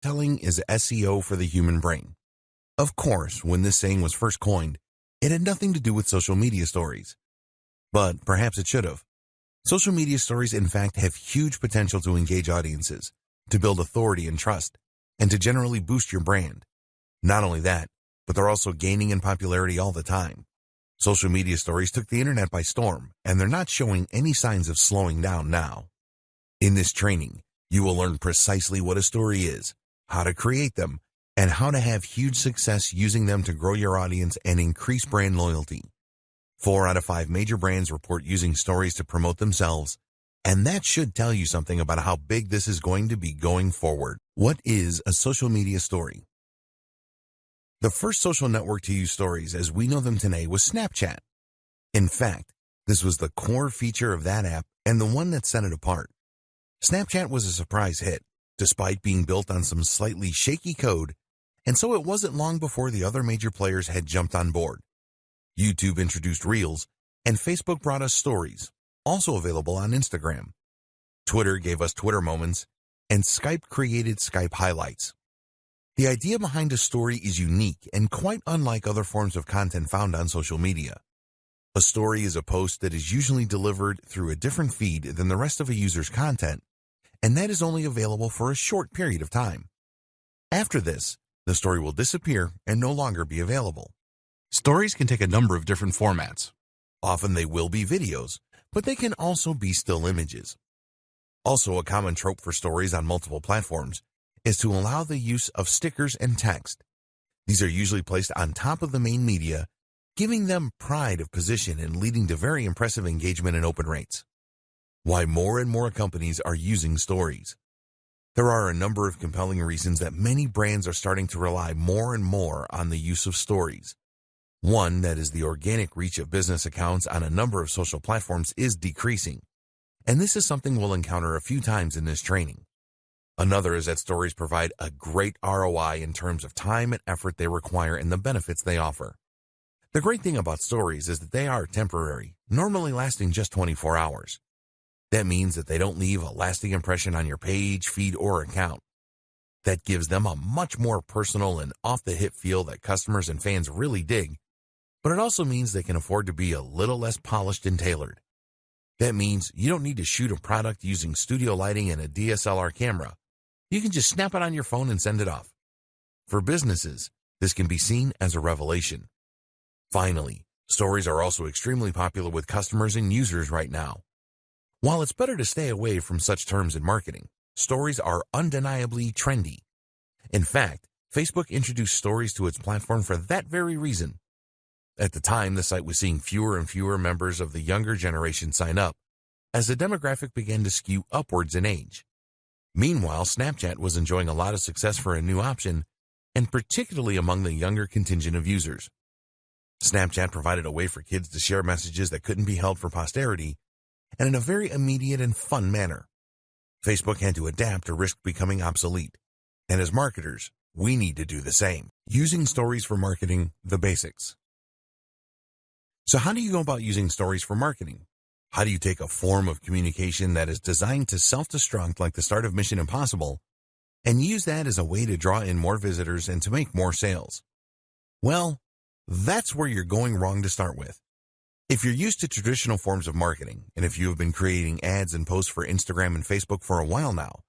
Storytelling is SEO for the human brain. Of course, when this saying was first coined, it had nothing to do with social media stories. But perhaps it should have. Social media stories, in fact, have huge potential to engage audiences, to build authority and trust, and to generally boost your brand. Not only that, but they're also gaining in popularity all the time. Social media stories took the internet by storm, and they're not showing any signs of slowing down now. In this training, you will learn precisely what a story is, how to create them, and how to have huge success using them to grow your audience and increase brand loyalty. 4 out of 5 major brands report using stories to promote themselves, and that should tell you something about how big this is going to be going forward. What is a social media story? The first social network to use stories as we know them today was Snapchat. In fact, this was the core feature of that app and the one that set it apart. Snapchat was a surprise hit, despite being built on some slightly shaky code, and so it wasn't long before the other major players had jumped on board. YouTube introduced Reels, and Facebook brought us Stories, also available on Instagram. Twitter gave us Twitter Moments, and Skype created Skype Highlights. The idea behind a story is unique and quite unlike other forms of content found on social media. A story is a post that is usually delivered through a different feed than the rest of a user's content, and that is only available for a short period of time. After this, the story will disappear and no longer be available. Stories can take a number of different formats. Often they will be videos, but they can also be still images. Also, a common trope for stories on multiple platforms is to allow the use of stickers and text. These are usually placed on top of the main media, giving them pride of position and leading to very impressive engagement and open rates. Why more and more companies are using stories. There are a number of compelling reasons that many brands are starting to rely more and more on the use of stories. One, that is the organic reach of business accounts on a number of social platforms is decreasing, and this is something we'll encounter a few times in this training. Another is that stories provide a great ROI in terms of time and effort they require and the benefits they offer. The great thing about stories is that they are temporary, normally lasting just 24 hours. That means that they don't leave a lasting impression on your page, feed, or account. That gives them a much more personal and off-the-hip feel that customers and fans really dig, but it also means they can afford to be a little less polished and tailored. That means you don't need to shoot a product using studio lighting and a DSLR camera. You can just snap it on your phone and send it off. For businesses, this can be seen as a revelation. Finally, stories are also extremely popular with customers and users right now. While it's better to stay away from such terms in marketing, stories are undeniably trendy. In fact, Facebook introduced stories to its platform for that very reason. At the time, the site was seeing fewer and fewer members of the younger generation sign up, as the demographic began to skew upwards in age. Meanwhile, Snapchat was enjoying a lot of success for a new option, and particularly among the younger contingent of users. Snapchat provided a way for kids to share messages that couldn't be held for posterity, and in a very immediate and fun manner. Facebook had to adapt or risk becoming obsolete, and as marketers, we need to do the same. Using stories for marketing, the basics. So how do you go about using stories for marketing? How do you take a form of communication that is designed to self-destruct like the start of Mission Impossible and use that as a way to draw in more visitors and to make more sales? Well, that's where you're going wrong to start with. If you're used to traditional forms of marketing, and if you have been creating ads and posts for Instagram and Facebook for a while now,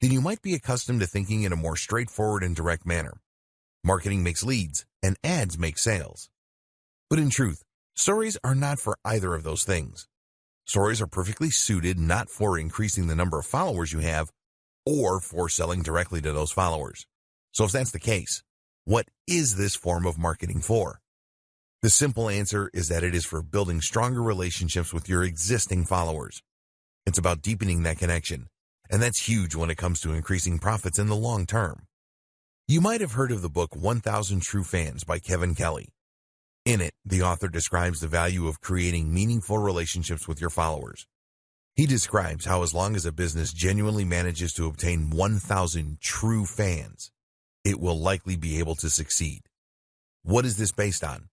then you might be accustomed to thinking in a more straightforward and direct manner. Marketing makes leads, and ads make sales. But in truth, stories are not for either of those things. Stories are perfectly suited not for increasing the number of followers you have or for selling directly to those followers. So if that's the case, what is this form of marketing for? The simple answer is that it is for building stronger relationships with your existing followers. It's about deepening that connection, and that's huge when it comes to increasing profits in the long term. You might have heard of the book 1,000 True Fans by Kevin Kelly. In it, the author describes the value of creating meaningful relationships with your followers. He describes how as long as a business genuinely manages to obtain 1,000 true fans, it will likely be able to succeed. What is this based on?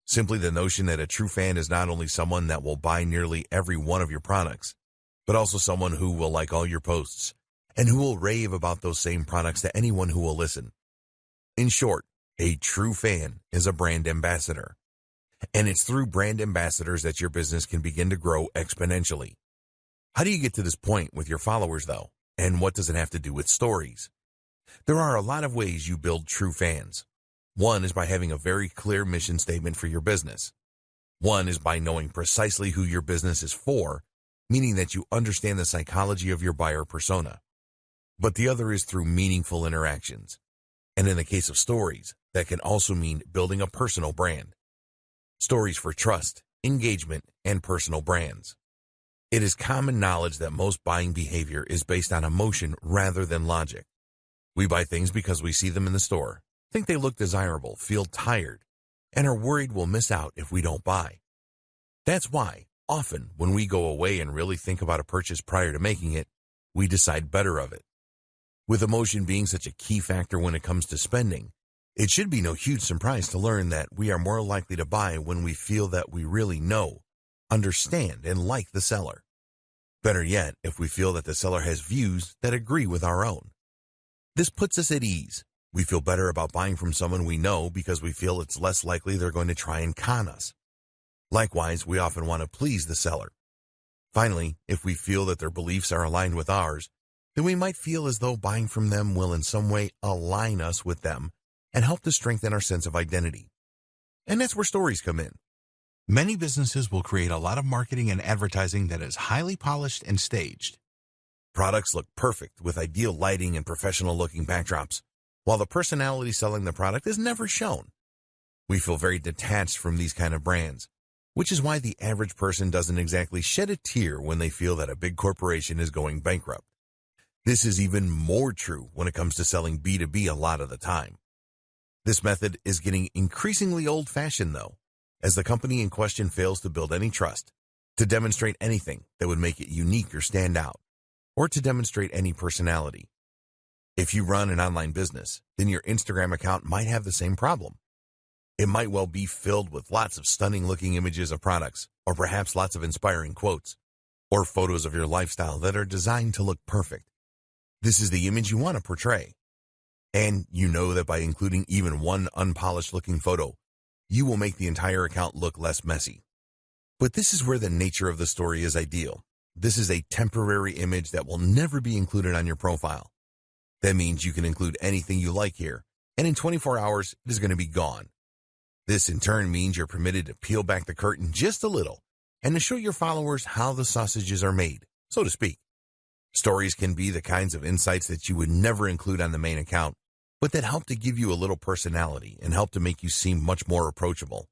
Simply the notion that a true fan is not only someone that will buy nearly every one of your products, but also someone who will like all your posts and who will rave about those same products to anyone who will listen. In short, a true fan is a brand ambassador. And it's through brand ambassadors that your business can begin to grow exponentially. How do you get to this point with your followers, though? And what does it have to do with stories? There are a lot of ways you build true fans. One is by having a very clear mission statement for your business. One is by knowing precisely who your business is for, meaning that you understand the psychology of your buyer persona. But the other is through meaningful interactions. And in the case of stories, that can also mean building a personal brand. Stories for trust, engagement, and personal brands. It is common knowledge that most buying behavior is based on emotion rather than logic. We buy things because we see them in the store, think they look desirable, feel tired, and are worried we'll miss out if we don't buy. That's why, often, when we go away and really think about a purchase prior to making it, we decide better of it. With emotion being such a key factor when it comes to spending, it should be no huge surprise to learn that we are more likely to buy when we feel that we really know, understand, and like the seller. Better yet, if we feel that the seller has views that agree with our own. This puts us at ease. We feel better about buying from someone we know because we feel it's less likely they're going to try and con us. Likewise, we often want to please the seller. Finally, if we feel that their beliefs are aligned with ours, then we might feel as though buying from them will in some way align us with them and help to strengthen our sense of identity. And that's where stories come in. Many businesses will create a lot of marketing and advertising that is highly polished and staged. Products look perfect with ideal lighting and professional-looking backdrops, while the personality selling the product is never shown. We feel very detached from these kind of brands, which is why the average person doesn't exactly shed a tear when they feel that a big corporation is going bankrupt. This is even more true when it comes to selling B2B a lot of the time. This method is getting increasingly old-fashioned, though, as the company in question fails to build any trust, to demonstrate anything that would make it unique or stand out, or to demonstrate any personality. If you run an online business, then your Instagram account might have the same problem. It might well be filled with lots of stunning-looking images of products, or perhaps lots of inspiring quotes, or photos of your lifestyle that are designed to look perfect. This is the image you want to portray. And you know that by including even one unpolished-looking photo, you will make the entire account look less messy. But this is where the nature of the story is ideal. This is a temporary image that will never be included on your profile. That means you can include anything you like here, and in 24 hours, it is going to be gone. This in turn means you're permitted to peel back the curtain just a little and to show your followers how the sausages are made, so to speak. Stories can be the kinds of insights that you would never include on the main account, but that help to give you a little personality and help to make you seem much more approachable.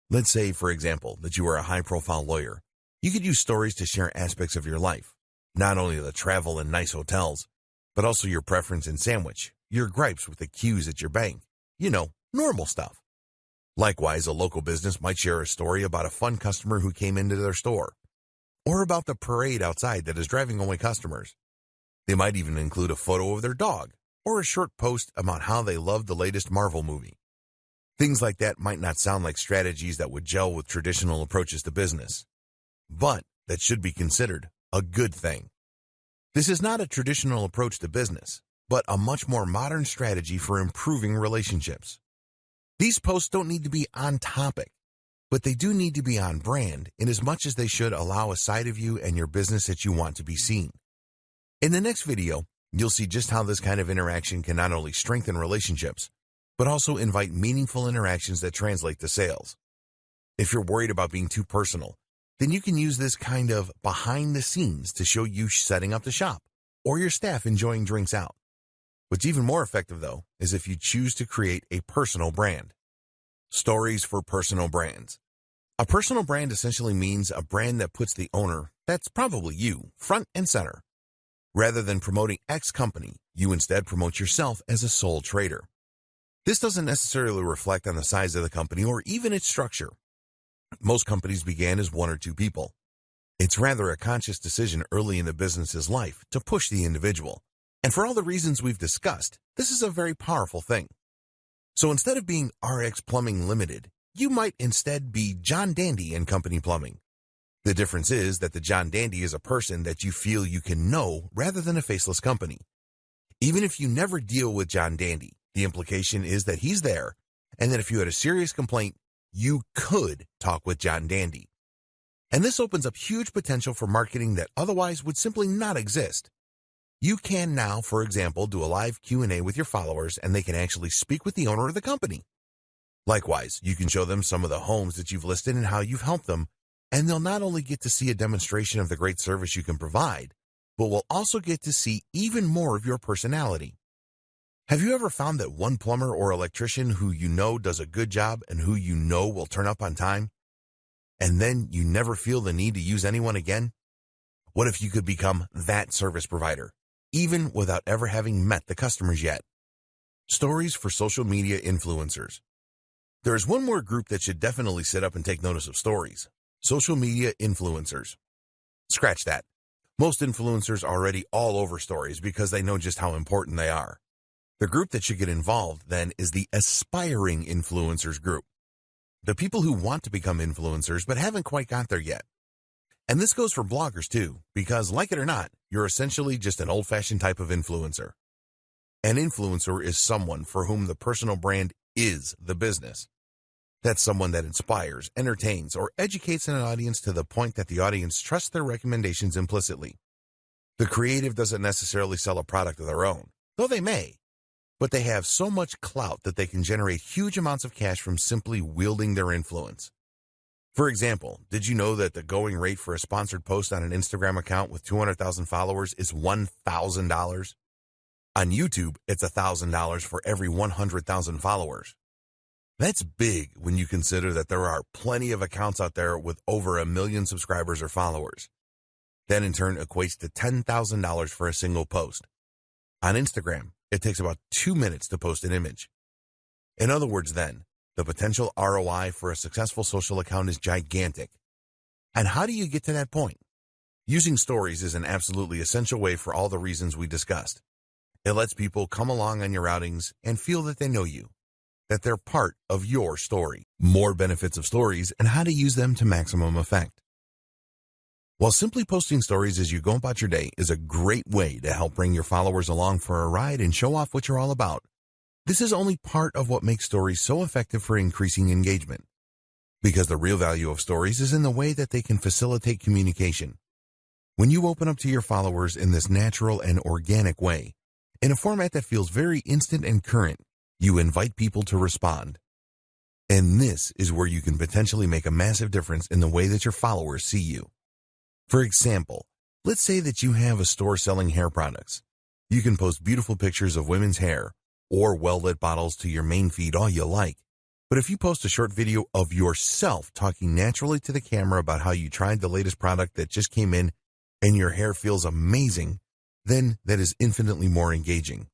Let's say, for example, that you are a high-profile lawyer. You could use stories to share aspects of your life, not only the travel and nice hotels, but also your preference in sandwich, your gripes with the queues at your bank, normal stuff. Likewise, a local business might share a story about a fun customer who came into their store, or about the parade outside that is driving away customers. They might even include a photo of their dog, or a short post about how they loved the latest Marvel movie. Things like that might not sound like strategies that would gel with traditional approaches to business, but that should be considered a good thing. This is not a traditional approach to business, but a much more modern strategy for improving relationships. These posts don't need to be on topic, but they do need to be on brand in as much as they should allow a side of you and your business that you want to be seen. In the next video, you'll see just how this kind of interaction can not only strengthen relationships, but also invite meaningful interactions that translate to sales. If you're worried about being too personal, then you can use this kind of behind the scenes to show you setting up the shop or your staff enjoying drinks out. What's even more effective, though, is if you choose to create a personal brand. Stories for personal brands. A personal brand essentially means a brand that puts the owner, that's probably you, front and center. Rather than promoting X company, you instead promote yourself as a sole trader. This doesn't necessarily reflect on the size of the company or even its structure. Most companies began as one or two people. It's rather a conscious decision early in the business's life to push the individual. And for all the reasons we've discussed, this is a very powerful thing. So instead of being RX Plumbing Limited, you might instead be John Dandy and Company Plumbing. The difference is that the John Dandy is a person that you feel you can know rather than a faceless company. Even if you never deal with John Dandy, the implication is that he's there, and that if you had a serious complaint, you could talk with John Dandy. And this opens up huge potential for marketing that otherwise would simply not exist. You can now, for example, do a live Q&A with your followers, and they can actually speak with the owner of the company. Likewise, you can show them some of the homes that you've listed and how you've helped them, and they'll not only get to see a demonstration of the great service you can provide, but will also get to see even more of your personality. Have you ever found that one plumber or electrician who you know does a good job and who you know will turn up on time, and then you never feel the need to use anyone again? What if you could become that service provider, even without ever having met the customers yet? Stories for social media influencers. There is one more group that should definitely sit up and take notice of stories: social media influencers. Scratch that. Most influencers are already all over stories because they know just how important they are. The group that should get involved, then, is the aspiring influencers group. The people who want to become influencers but haven't quite got there yet. And this goes for bloggers too, because like it or not, you're essentially just an old-fashioned type of influencer. An influencer is someone for whom the personal brand is the business. That's someone that inspires, entertains, or educates an audience to the point that the audience trusts their recommendations implicitly. The creative doesn't necessarily sell a product of their own, though they may, but they have so much clout that they can generate huge amounts of cash from simply wielding their influence. For example, did you know that the going rate for a sponsored post on an Instagram account with 200,000 followers is $1,000? On YouTube, it's $1,000 for every 100,000 followers. That's big when you consider that there are plenty of accounts out there with over 1 million subscribers or followers. That in turn equates to $10,000 for a single post. On Instagram, it takes about 2 minutes to post an image. In other words, then, the potential ROI for a successful social account is gigantic. And how do you get to that point? Using stories is an absolutely essential way for all the reasons we discussed. It lets people come along on your outings and feel that they know you, that they're part of your story. More benefits of stories and how to use them to maximum effect. While simply posting stories as you go about your day is a great way to help bring your followers along for a ride and show off what you're all about, this is only part of what makes stories so effective for increasing engagement. Because the real value of stories is in the way that they can facilitate communication. When you open up to your followers in this natural and organic way, in a format that feels very instant and current, you invite people to respond. And this is where you can potentially make a massive difference in the way that your followers see you. For example, let's say that you have a store selling hair products. You can post beautiful pictures of women's hair or well-lit bottles to your main feed all you like. But if you post a short video of yourself talking naturally to the camera about how you tried the latest product that just came in and your hair feels amazing, then that is infinitely more engaging.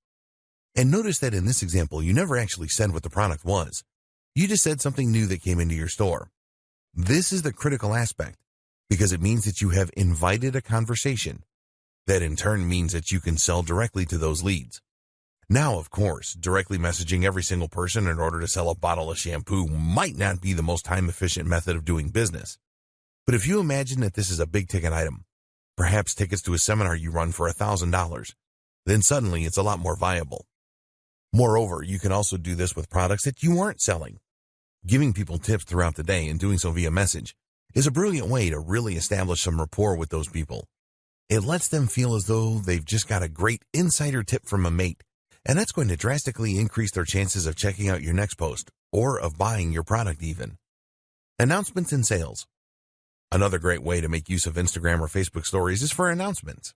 And notice that in this example, you never actually said what the product was. You just said something new that came into your store. This is the critical aspect, because it means that you have invited a conversation. That in turn means that you can sell directly to those leads. Now, of course, directly messaging every single person in order to sell a bottle of shampoo might not be the most time-efficient method of doing business. But if you imagine that this is a big-ticket item, perhaps tickets to a seminar you run for $1,000, then suddenly it's a lot more viable. Moreover, you can also do this with products that you aren't selling. Giving people tips throughout the day and doing so via message is a brilliant way to really establish some rapport with those people. It lets them feel as though they've just got a great insider tip from a mate, and that's going to drastically increase their chances of checking out your next post or of buying your product even. Announcements and sales. Another great way to make use of Instagram or Facebook stories is for announcements.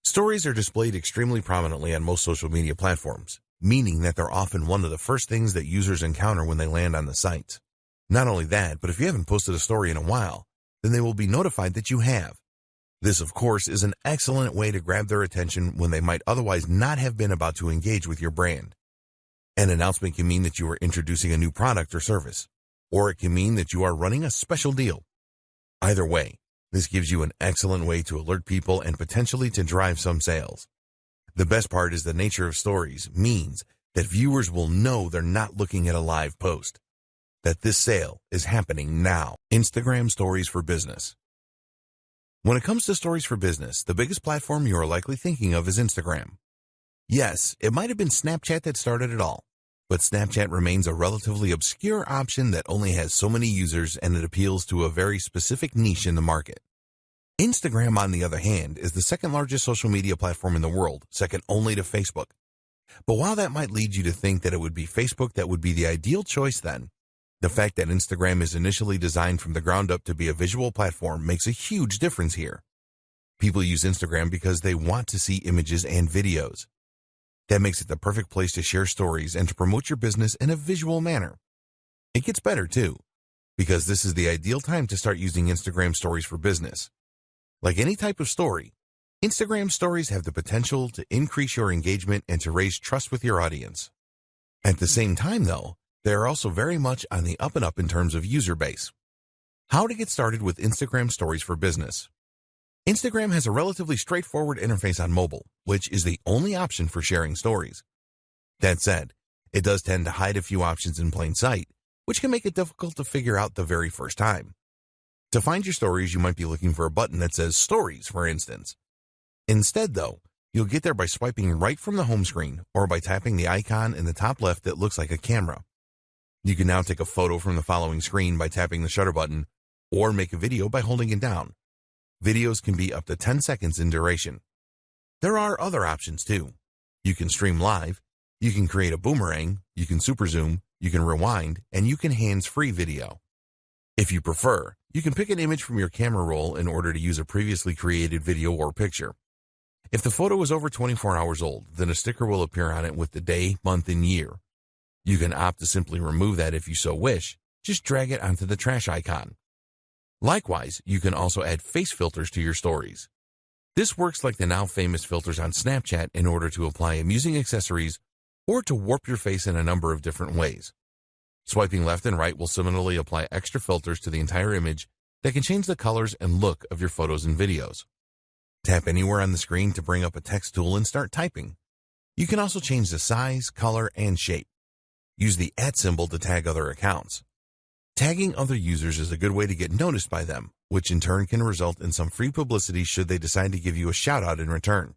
Stories are displayed extremely prominently on most social media platforms, meaning that they're often one of the first things that users encounter when they land on the site. Not only that, but if you haven't posted a story in a while, then they will be notified that you have. This, of course, is an excellent way to grab their attention when they might otherwise not have been about to engage with your brand. An announcement can mean that you are introducing a new product or service, or it can mean that you are running a special deal. Either way, this gives you an excellent way to alert people and potentially to drive some sales. The best part is the nature of stories means that viewers will know they're not looking at a live post, that this sale is happening now. Instagram stories for business. When it comes to stories for business, the biggest platform you are likely thinking of is Instagram. Yes, it might have been Snapchat that started it all, but Snapchat remains a relatively obscure option that only has so many users and it appeals to a very specific niche in the market. Instagram, on the other hand, is the second largest social media platform in the world, second only to Facebook. But while that might lead you to think that it would be Facebook that would be the ideal choice then, the fact that Instagram is initially designed from the ground up to be a visual platform makes a huge difference here. People use Instagram because they want to see images and videos. That makes it the perfect place to share stories and to promote your business in a visual manner. It gets better too, because this is the ideal time to start using Instagram stories for business. Like any type of story, Instagram stories have the potential to increase your engagement and to raise trust with your audience. At the same time though, they are also very much on the up and up in terms of user base. How to get started with Instagram stories for business. Instagram has a relatively straightforward interface on mobile, which is the only option for sharing stories. That said, it does tend to hide a few options in plain sight, which can make it difficult to figure out the very first time. To find your stories, you might be looking for a button that says Stories, for instance. Instead, though, you'll get there by swiping right from the home screen or by tapping the icon in the top left that looks like a camera. You can now take a photo from the following screen by tapping the shutter button, or make a video by holding it down. Videos can be up to 10 seconds in duration. There are other options too. You can stream live, you can create a boomerang, you can super zoom, you can rewind, and you can hands-free video. If you prefer, you can pick an image from your camera roll in order to use a previously created video or picture. If the photo is over 24 hours old, then a sticker will appear on it with the day, month, and year. You can opt to simply remove that if you so wish. Just drag it onto the trash icon. Likewise, you can also add face filters to your stories. This works like the now famous filters on Snapchat in order to apply amusing accessories or to warp your face in a number of different ways. Swiping left and right will similarly apply extra filters to the entire image that can change the colors and look of your photos and videos. Tap anywhere on the screen to bring up a text tool and start typing. You can also change the size, color, and shape. Use the @ symbol to tag other accounts. Tagging other users is a good way to get noticed by them, which in turn can result in some free publicity should they decide to give you a shout-out in return.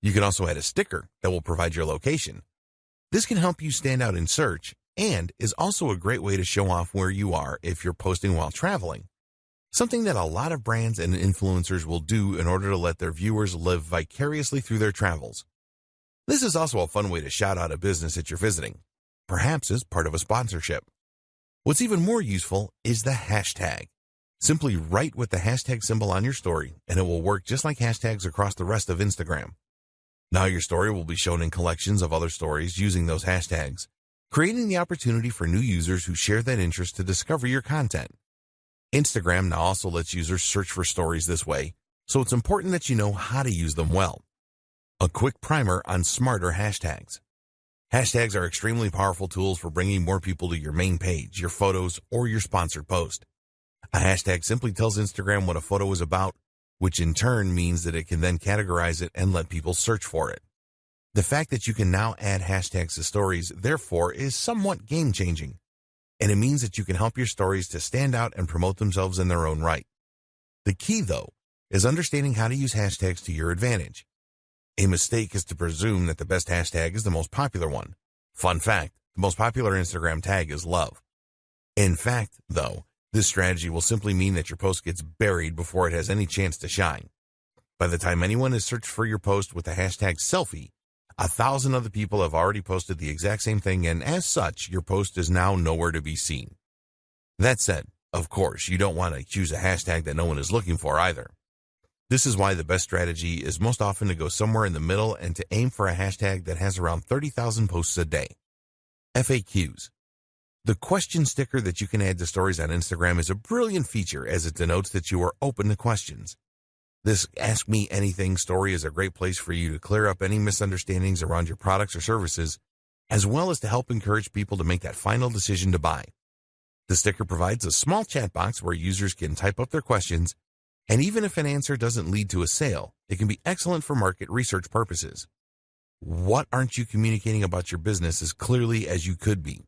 You can also add a sticker that will provide your location. This can help you stand out in search and is also a great way to show off where you are if you're posting while traveling, something that a lot of brands and influencers will do in order to let their viewers live vicariously through their travels. This is also a fun way to shout out a business that you're visiting, perhaps as part of a sponsorship. What's even more useful is the hashtag. Simply write with the hashtag symbol on your story, and it will work just like hashtags across the rest of Instagram. Now your story will be shown in collections of other stories using those hashtags, creating the opportunity for new users who share that interest to discover your content. Instagram now also lets users search for stories this way, so it's important that you know how to use them well. A quick primer on smarter hashtags. Hashtags are extremely powerful tools for bringing more people to your main page, your photos, or your sponsored post. A hashtag simply tells Instagram what a photo is about, which in turn means that it can then categorize it and let people search for it. The fact that you can now add hashtags to stories, therefore, is somewhat game-changing, and it means that you can help your stories to stand out and promote themselves in their own right. The key, though, is understanding how to use hashtags to your advantage. A mistake is to presume that the best hashtag is the most popular one. Fun fact, the most popular Instagram tag is love. In fact, though, this strategy will simply mean that your post gets buried before it has any chance to shine. By the time anyone has searched for your post with the hashtag selfie, 1,000 other people have already posted the exact same thing, and as such, your post is now nowhere to be seen. That said, of course, you don't want to choose a hashtag that no one is looking for either. This is why the best strategy is most often to go somewhere in the middle and to aim for a hashtag that has around 30,000 posts a day. FAQs. The question sticker that you can add to stories on Instagram is a brilliant feature as it denotes that you are open to questions. This Ask Me Anything story is a great place for you to clear up any misunderstandings around your products or services, as well as to help encourage people to make that final decision to buy. The sticker provides a small chat box where users can type up their questions, and even if an answer doesn't lead to a sale, it can be excellent for market research purposes. What aren't you communicating about your business as clearly as you could be?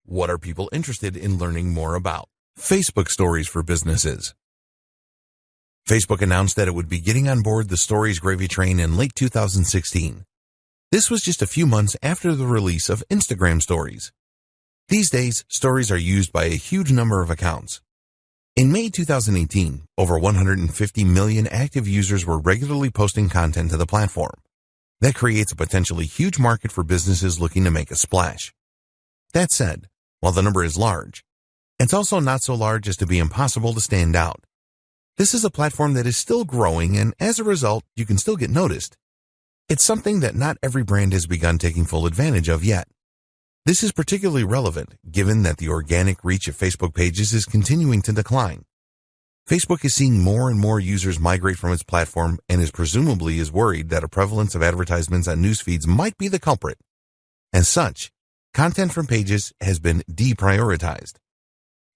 What are people interested in learning more about? Facebook stories for businesses. Facebook announced that it would be getting on board the Stories gravy train in late 2016. This was just a few months after the release of Instagram Stories. These days, Stories are used by a huge number of accounts. In May 2018, over 150 million active users were regularly posting content to the platform. That creates a potentially huge market for businesses looking to make a splash. That said, while the number is large, it's also not so large as to be impossible to stand out. This is a platform that is still growing, and as a result, you can still get noticed. It's something that not every brand has begun taking full advantage of yet. This is particularly relevant given that the organic reach of Facebook pages is continuing to decline. Facebook is seeing more and more users migrate from its platform and is worried that a prevalence of advertisements on news feeds might be the culprit. As such, content from pages has been deprioritized.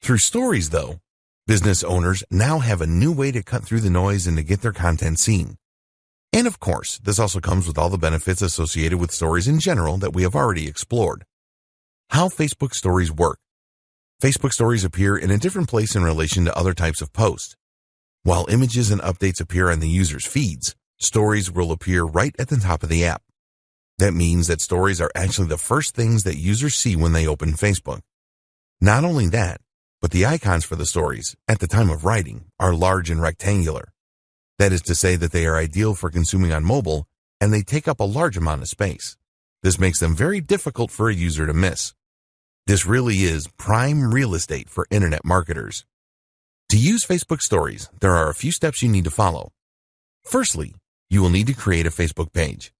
Through Stories, though, business owners now have a new way to cut through the noise and to get their content seen. And of course, this also comes with all the benefits associated with Stories in general that we have already explored. How Facebook Stories work. Facebook Stories appear in a different place in relation to other types of posts. While images and updates appear on the user's feeds, Stories will appear right at the top of the app. That means that Stories are actually the first things that users see when they open Facebook. Not only that, but the icons for the Stories, at the time of writing, are large and rectangular. That is to say that they are ideal for consuming on mobile, and they take up a large amount of space. This makes them very difficult for a user to miss. This really is prime real estate for internet marketers. To use Facebook Stories, there are a few steps you need to follow. Firstly, you will need to create a Facebook page.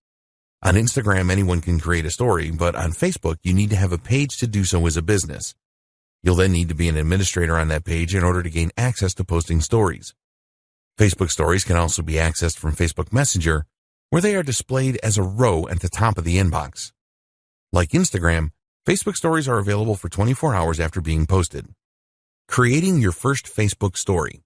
On Instagram, anyone can create a story, but on Facebook, you need to have a page to do so as a business. You'll then need to be an administrator on that page in order to gain access to posting stories. Facebook Stories can also be accessed from Facebook Messenger, where they are displayed as a row at the top of the inbox. Like Instagram, Facebook Stories are available for 24 hours after being posted. Creating your first Facebook story.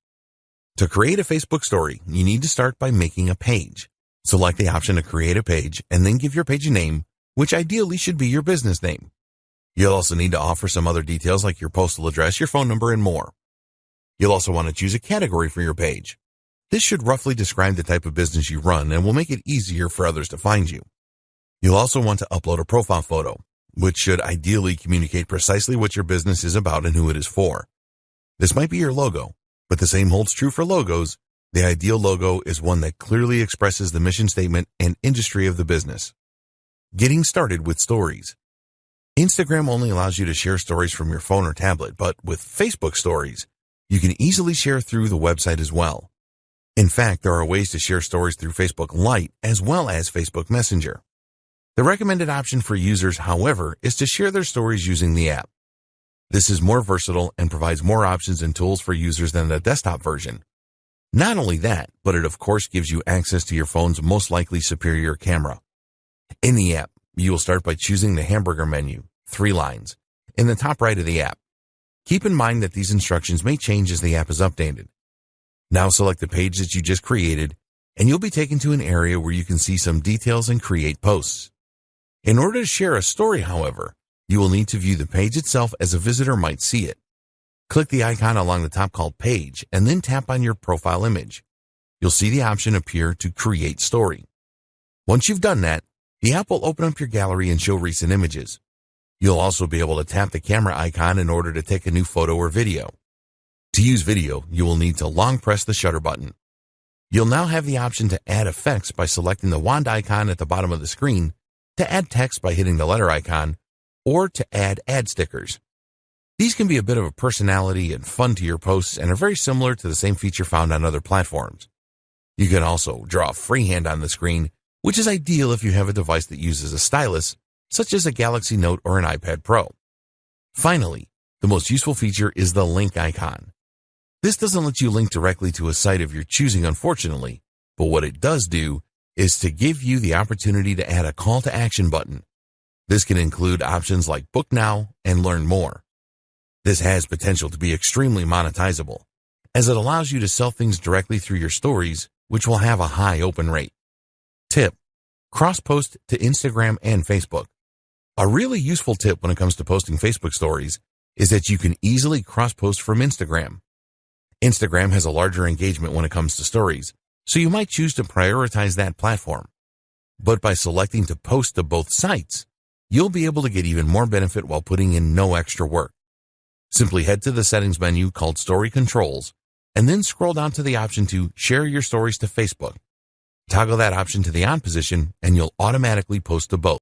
To create a Facebook story, you need to start by making a page. Select the option to create a page and then give your page a name, which ideally should be your business name. You'll also need to offer some other details like your postal address, your phone number, and more. You'll also want to choose a category for your page. This should roughly describe the type of business you run and will make it easier for others to find you. You'll also want to upload a profile photo, which should ideally communicate precisely what your business is about and who it is for. This might be your logo, but the same holds true for logos. The ideal logo is one that clearly expresses the mission statement and industry of the business. Getting started with Stories. Instagram only allows you to share stories from your phone or tablet, but with Facebook Stories, you can easily share through the website as well. In fact, there are ways to share stories through Facebook Lite as well as Facebook Messenger. The recommended option for users, however, is to share their stories using the app. This is more versatile and provides more options and tools for users than the desktop version. Not only that, but it of course gives you access to your phone's most likely superior camera. In the app, you will start by choosing the hamburger menu, 3 lines, in the top right of the app. Keep in mind that these instructions may change as the app is updated. Now select the page that you just created, and you'll be taken to an area where you can see some details and create posts. In order to share a story, however, you will need to view the page itself as a visitor might see it. Click the icon along the top called Page, and then tap on your profile image. You'll see the option appear to Create Story. Once you've done that, the app will open up your gallery and show recent images. You'll also be able to tap the camera icon in order to take a new photo or video. To use video, you will need to long press the shutter button. You'll now have the option to add effects by selecting the wand icon at the bottom of the screen, to add text by hitting the letter icon, or to add ad stickers. These can be a bit of a personality and fun to your posts and are very similar to the same feature found on other platforms. You can also draw freehand on the screen, which is ideal if you have a device that uses a stylus, such as a Galaxy Note or an iPad Pro. Finally, the most useful feature is the link icon. This doesn't let you link directly to a site of your choosing, unfortunately, but what it does do is to give you the opportunity to add a call to action button. This can include options like Book Now and Learn More. This has potential to be extremely monetizable, as it allows you to sell things directly through your stories, which will have a high open rate. Tip: cross-post to Instagram and Facebook. A really useful tip when it comes to posting Facebook stories is that you can easily cross-post from Instagram. Instagram has a larger engagement when it comes to stories, so you might choose to prioritize that platform. But by selecting to post to both sites, you'll be able to get even more benefit while putting in no extra work. Simply head to the settings menu called Story Controls, and then scroll down to the option to share your stories to Facebook. Toggle that option to the on position, and you'll automatically post to both.